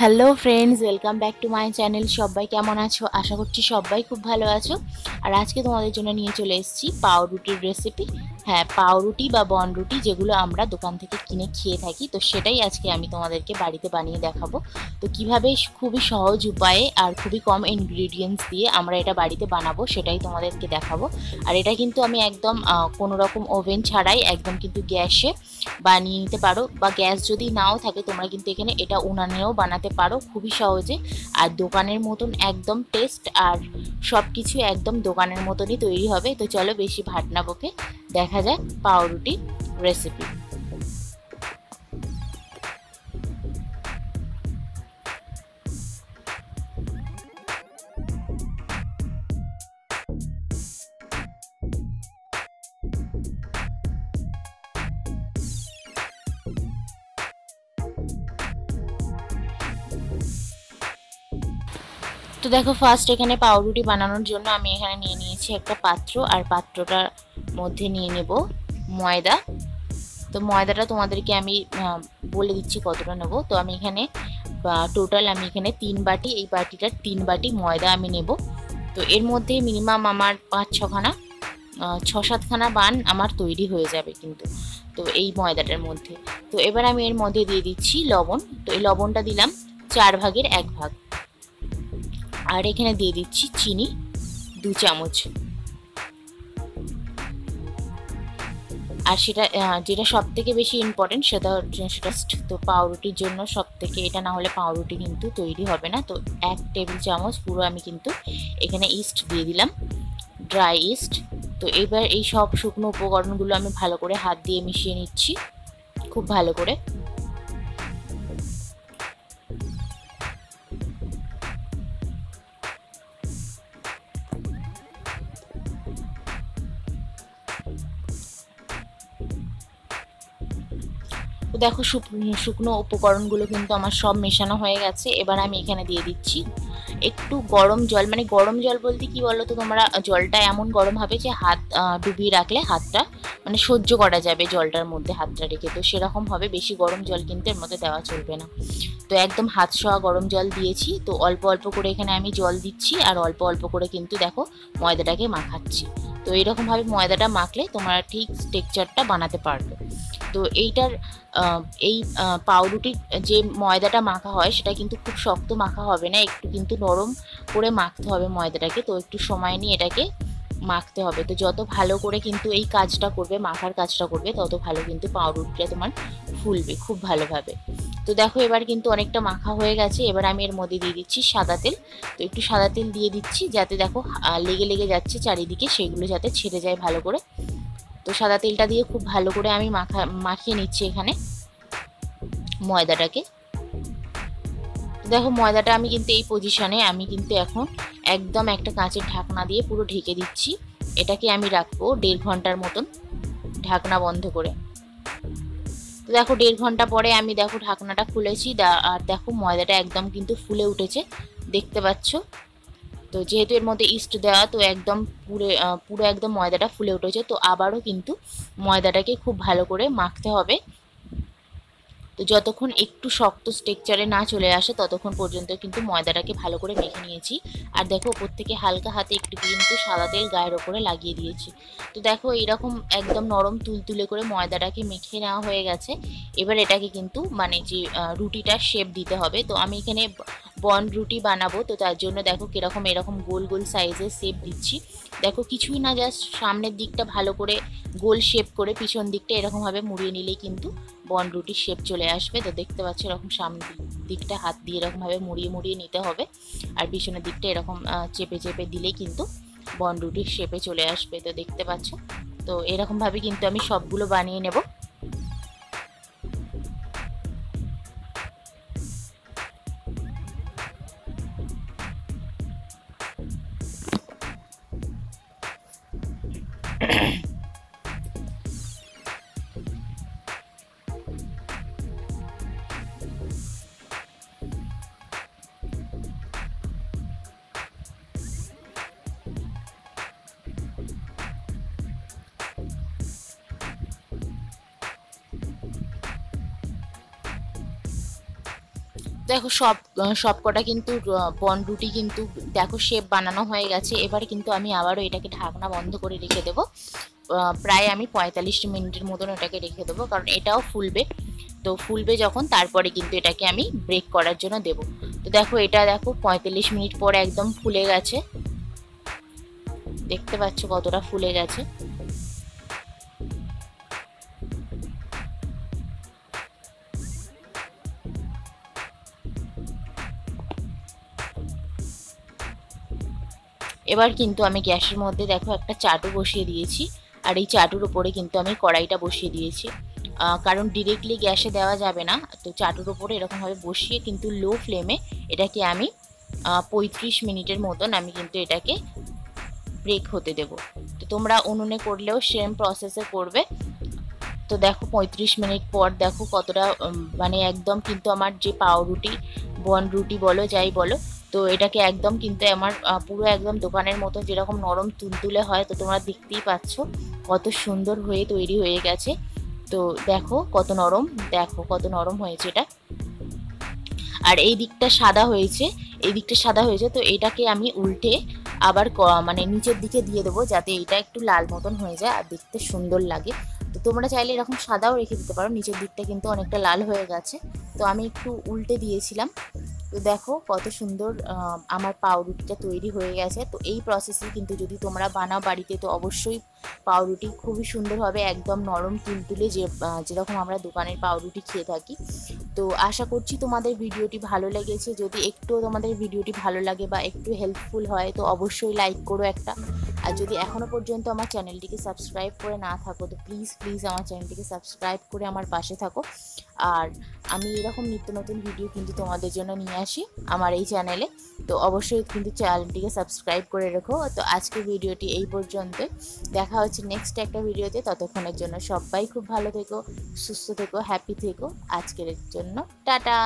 Hello friends, welcome back to my channel. সবাই কেমন আছো? আশা করছি সবাই খুব ভালো আছো। আর আজকে তোমাদের জন্য নিয়ে চলে এসেছি পাউরুটির রেসিপি। হ্যাঁ, পাউরুটি বা বনরুটি যেগুলো আমরা দোকান থেকে কিনে খেয়ে থাকি, তো সেটাই আজকে আমি তোমাদেরকে বাড়িতে বানিয়ে দেখাবো। তো কিভাবে খুবই সহজ উপায়ে আর খুবই কম ইনগ্রিডিয়েন্টস দিয়ে আমরা এটা বাড়িতে বানাবো সেটাই তোমাদেরকে দেখাবো। আর এটা কিন্তু আমি একদম কোনো রকম ওভেন ছাড়াই একদম কিন্তু গ্যাসে বানিয়ে নিতে পারো, বা গ্যাস যদি নাও থাকে তোমরা কিন্তু এখানে এটা উনানেও বানাতে পারো খুবই সহজে। আর দোকানের মতন একদম টেস্ট আর সব কিছু একদম দোকানের মতনই তৈরি হবে। তো চলো বেশি ভাট না বকে দেখা যাক পাউরুটি রেসিপি। তো দেখো, ফার্স্ট এখানে পাউরুটি বানানোর জন্য আমি এখানে নিয়ে নিয়েছি একটা পাত্র, আর পাত্রটার মধ্যে নিয়ে নেব ময়দা। তো ময়দাটা তোমাদেরকে আমি বলে দিচ্ছি কতটা নেব। তো আমি এখানে টোটাল আমি এখানে 3 বাটি, এই বাটিটার 3 বাটি ময়দা আমি নেব। তো এর মধ্যে মিনিমাম আমার 5-6খানা 6-7খানা বান আমার তৈরি হয়ে যাবে কিন্তু, তো এই ময়দাটার মধ্যে। তো এবার আমি এর মধ্যে দিয়ে দিচ্ছি লবণ। তো এই লবণটা দিলাম 4 ভাগের 1 ভাগ। আর এখানে দিয়ে দিচ্ছি চিনি 2 চামচ। আর সেটা যেটা সব থেকে বেশি ইম্পর্টেন্ট সেটা হচ্ছে তো পাউরুটির জন্য সব থেকে, এটা না হলে পাউরুটি কিন্তু তৈরি হবে না। তো 1 টেবিল চামচ পুরো আমি কিন্তু এখানে ইস্ট দিয়ে দিলাম, ড্রাই ইস্ট। তো এবার এই সব শুকনো উপকরণগুলো আমি ভালো করে হাত দিয়ে মিশিয়ে নিচ্ছি খুব ভালো করে। তো দেখো শুকনো উপকরণগুলো কিন্তু আমার সব মেশানো হয়ে গেছে। এবার আমি এখানে দিয়ে দিচ্ছি একটু গরম জল। মানে গরম জল বলতে কি বলো তো, তোমরা জলটা এমন গরম হবে যে হাত ডুবিয়ে রাখলে হাতটা মানে সহ্য করা যাবে জলটার মধ্যে হাতটা রেখে। তো সেরকম হবে, বেশি গরম জল কিন্তু এর মধ্যে দেওয়া চলবে না। তো একদম হাত ছোঁয়া গরম জল দিয়েছি। তো অল্প অল্প করে এখানে আমি জল দিচ্ছি, আর অল্প অল্প করে কিন্তু দেখো ময়দাটাকে মাখাচ্ছি। তো এইরকমভাবে ময়দাটা মাখলে তোমরা ঠিক টেক্সচারটা বানাতে পারবে। তো এইটার এই পাউরুটির যে ময়দাটা মাখা হয় সেটা কিন্তু খুব শক্ত মাখা হবে না, একটু কিন্তু নরম করে মাখতে হবে ময়দাটাকে। তো একটু সময় নিয়ে এটাকে মাখতে হবে। তো যত ভালো করে কিন্তু এই কাজটা করবে, মাখার কাজটা করবে, তত ভালো কিন্তু পাউরুটিটা তোমার ফুলবে খুব ভালোভাবে। তো দেখো এবার কিন্তু অনেকটা মাখা হয়ে গেছে। এবার আমি এর মধ্যে দিয়ে দিচ্ছি সাদা তেল। তো একটু সাদা তেল দিয়ে দিচ্ছি যাতে দেখো লেগে লেগে যাচ্ছে চারিদিকে, সেগুলো যাতে ছেড়ে যায় ভালো করে। তো সাদা তেলটা দিয়ে খুব ভালো করে আমি মাখিয়ে নিচ্ছি এখানে ময়দাটাকে। দেখো ময়দাটা আমি কিন্তু এই পজিশনে আমি কিন্তু এখন একদম একটা কাঁচের ঢাকনা দিয়ে পুরো ঢেকে দিচ্ছি। এটাকে আমি রাখবো 1.5 ঘন্টার মতন ঢাকনা বন্ধ করে। তো দেখো 1.5 ঘন্টা পরে আমি দেখো ঢাকনাটা খুলেছি, আর দেখো ময়দাটা একদম কিন্তু ফুলে উঠেছে, দেখতে পাচ্ছ। তো যেহেতু এর মধ্যে ইস্ট দেওয়া, তো একদম পুরো একদম ময়দাটা ফুলে উঠেছে। তো আবারও কিন্তু ময়দাটাকে খুব ভালো করে মাখতে হবে। তো যতক্ষণ একটু শক্ত স্ট্রাকচারে না চলে আসে ততক্ষণ পর্যন্ত কিন্তু ময়দাটাকে ভালো করে মেখে নিয়েছি। আর দেখো ওপর থেকে হালকা হাতে একটু কিন্তু সাদা তেল গায়ের ওপরে লাগিয়ে দিয়েছি। তো দেখো এইরকম একদম নরম তুলতুলে করে ময়দাটাকে মেখে নেওয়া হয়ে গেছে। এবার এটাকে কিন্তু মানে যে রুটিটার শেপ দিতে হবে। তো আমি এখানে বন রুটি বানাবো, তো তার জন্য দেখো কিরকম এরকম গোল গোল সাইজের শেপ দিচ্ছি। দেখো কিছুই না, জাস্ট সামনের দিকটা ভালো করে গোল শেপ করে পিছন দিকটা এরকমভাবে মুড়িয়ে নিলেই কিন্তু বন রুটির শেপ চলে আসবে। তো দেখতে পাচ্ছ এরকম সামনের দিকটা হাত দিয়ে এরকমভাবে মুড়িয়ে মুড়িয়ে নিতে হবে, আর পিছনের দিকটা এরকম চেপে চেপে দিলেই কিন্তু বন রুটির শেপে চলে আসবে। তো দেখতে পাচ্ছ, তো এরকমভাবে কিন্তু আমি সবগুলো বানিয়ে নেব। দেখো সব কটা কিন্তু বন রুটি কিন্তু দেখো শেপ বানানো হয়ে গেছে। এবার কিন্তু আমি আবারও এটাকে ঢাকনা বন্ধ করে রেখে দেবো। প্রায় আমি 45 মিনিটের মতন এটাকে রেখে দেবো, কারণ এটাও ফুলবে। তো ফুলবে যখন তারপরে কিন্তু এটাকে আমি ব্রেক করার জন্য দেবো। তো দেখো এটা দেখো 45 মিনিট পর একদম ফুলে গেছে, দেখতে পাচ্ছ কতটা ফুলে গেছে। এবার কিন্তু আমি গ্যাসের মধ্যে দেখো একটা চাটু বসিয়ে দিয়েছি, আর এই চাটুর উপরে কিন্তু আমি কড়াইটা বসিয়ে দিয়েছি, কারণ ডিরেক্টলি গ্যাসে দেওয়া যাবে না। তো চাটুর উপরে এরকমভাবে বসিয়ে কিন্তু লো ফ্লেমে এটাকে আমি 35 মিনিটের মতন আমি কিন্তু এটাকে ব্রেক হতে দেব। তো তোমরা উনুনে করলেও সেম প্রসেসে করবে। তো দেখো 35 মিনিট পর দেখো কতটা মানে একদম কিন্তু আমার যে পাউরুটি বন রুটি বলো যাই বলো, তো এটাকে একদম কিন্তু আমার পুরো একদম দোকানের মতো যেরকম নরম তুলতুলে হয়, তো তোমরা দেখতেই পাচ্ছ কত সুন্দর হয়ে তৈরি হয়ে গেছে। তো দেখো কত নরম, দেখো কত নরম হয়েছে এটা। আর এই দিকটা সাদা হয়েছে, এই দিকটা সাদা হয়েছে। তো এটাকে আমি উল্টে আবার মানে নিচের দিকে দিয়ে দেবো, যাতে এটা একটু লাল মতন হয়ে যায় আর দেখতে সুন্দর লাগে। তো তোমরা চাইলে এরকম সাদাও রেখে দিতে পারো, নিচের দিকটা কিন্তু অনেকটা লাল হয়ে গেছে। তো আমি একটু উল্টে দিয়েছিলাম। তো দেখো কত সুন্দর আমার পাউরুটিটা তৈরি হয়ে গেছে। তো এই প্রসেসে কিন্তু যদি তোমরা বানাও বাড়িতে, তো অবশ্যই পাউরুটি খুবই সুন্দর হবে, একদম নরম তুলতুলে যেরকম আমরা দোকানের পাউরুটি খেয়ে থাকি। তো আশা করছি তোমাদের ভিডিওটি ভালো লেগেছে। যদি একটু তোমাদের ভিডিওটি ভালো লাগে বা একটু হেল্পফুল হয়, তো অবশ্যই লাইক করো একটা। আর যদি এখনও পর্যন্ত আমার চ্যানেলটিকে সাবস্ক্রাইব করে না থাকো, তো প্লিজ আমার চ্যানেলটিকে সাবস্ক্রাইব করে আমার পাশে থাকো। আর আমি এরকম নিত্য নতুন ভিডিও কিন্তু তোমাদের জন্য নিয়ে আসি আমার এই চ্যানেলে। তো অবশ্যই কিন্তু চ্যানেলটিকে সাবস্ক্রাইব করে রেখো। তো আজকের ভিডিওটি এই পর্যন্তই, দেখা হচ্ছে নেক্সট একটা ভিডিওতে। ততক্ষণের জন্য সবাই খুব ভালো থেকো, সুস্থ থেকো, হ্যাপি থেকো। আজকের জন্য টাটা।